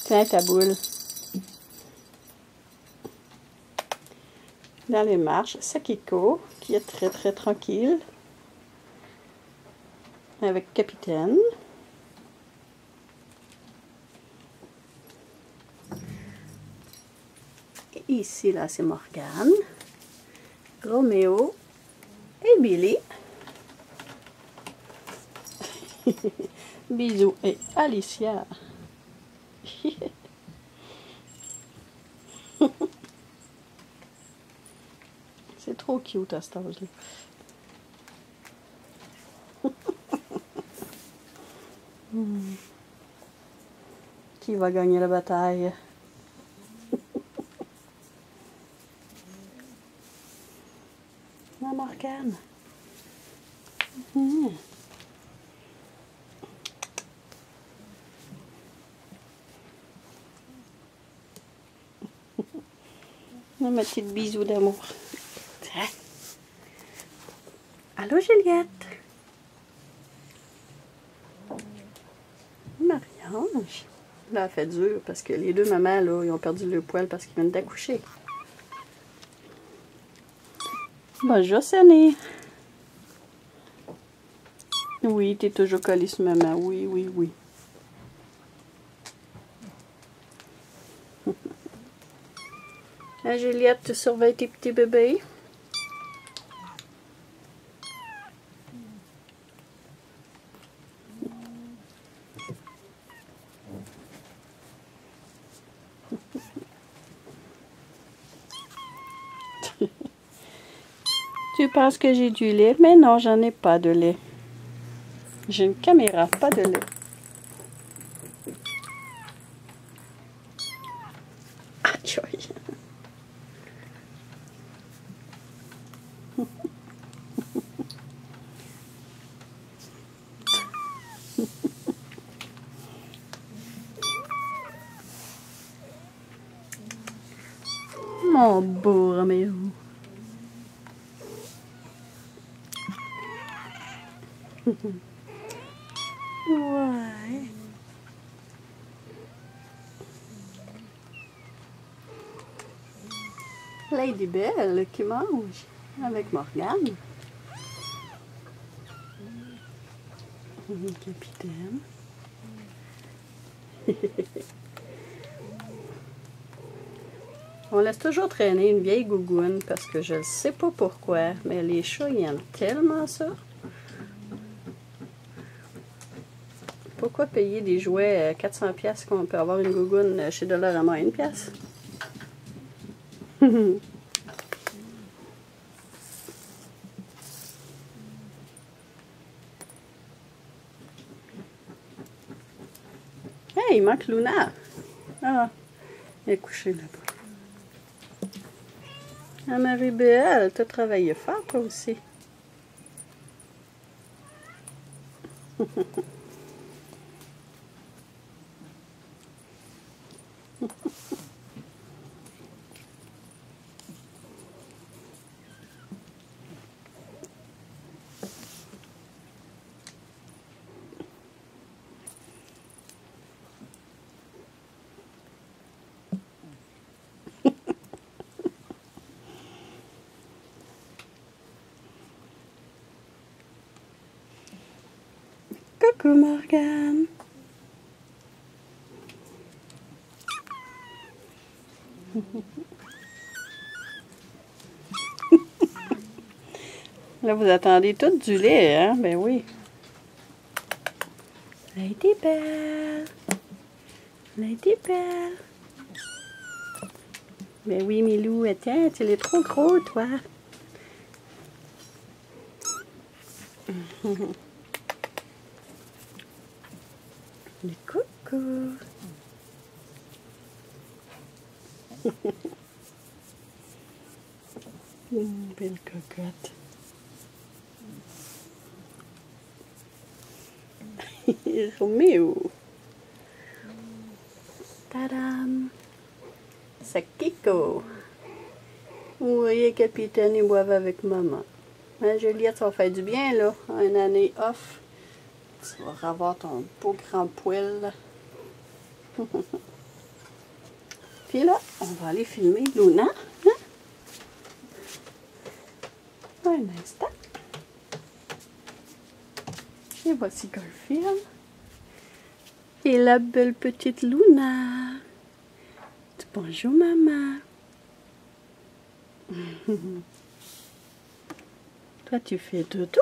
Tiens ta boule. Dans les marches, Sakiko, qui est très très tranquille, avec Capitaine. Et ici, là, c'est Morgane, Roméo et Billy. Bisous. Et Alicia. C'est trop cute à cet âge-là. Qui va gagner la bataille? La Morgane. Ma petite bisou d'amour. Allô Juliette. Marie-Ange. Là, elle fait dur parce que les deux mamans, là, ils ont perdu le poil parce qu'ils viennent d'accoucher. Bonjour Sonny. Oui, t'es toujours collée sur maman. Oui, oui, oui. Hein, Juliette, tu surveilles tes petits bébés? Tu penses que j'ai du lait? Mais non, j'en ai pas de lait. J'ai une caméra, pas de lait. Aïe, aïe. Mon beau Roméo. Ouais. Lady Belle qui mange avec Morgane. Capitaine. On laisse toujours traîner une vieille gougoune parce que je ne sais pas pourquoi, mais les chats ils aiment tellement ça. Pourquoi payer des jouets 400$ quand on peut avoir une gougoune chez Dollarama à 1$? Hey, il manque Luna. Ah, elle est couchée là-bas. Ah, Marie-Belle, t'as travaillé fort toi aussi. Coucou Morgane. Là, vous attendez tout du lait, hein? Ben oui. Lady Belle. Lady Belle. Ben oui, Milou, tiens, tu es trop gros, toi. Le coucou. Belle cocotte. Roméo. Tadam. Sakiko. Oui, capitaine, ils boivent avec maman. Hein, Juliette, ça va faire du bien, là. Une année off. Tu vas avoir ton beau grand poil. Puis là, on va aller filmer Luna. Hein? Un instant. Et voici Garfield. Et la belle petite Luna. Bonjour, maman. Toi, tu fais dodo?